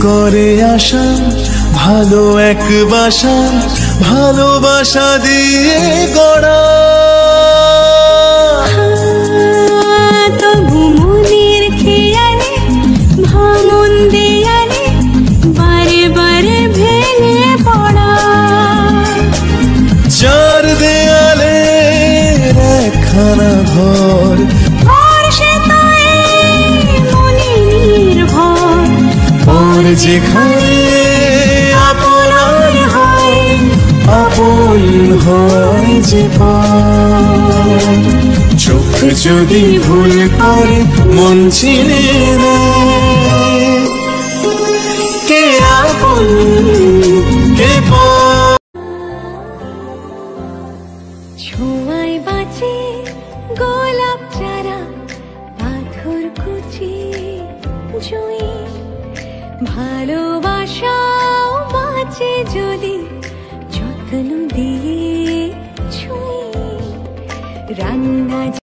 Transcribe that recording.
করে আশা ভালো এক বাসা, ভালোবাসা দিয়ে গড়া। তবু মনের খেয়ালে ভাঙন দেয়ালে বারে বারে ভেঙে পড়া। চার দেয়ালে একখানা ঘর, ওর যেখানে আপনার হয়, আপন হয় যে পার। চোখ যদি ভুল করে মন চিনে নেয়, কে আপন কে পর। ছোঁয়ায় বাঁচে গোলাপ চারা, পাথর কুচি জুঁই, ভালোবাসাও বাঁচে যদি যত্ন দিয়ে ছুঁই। রান্না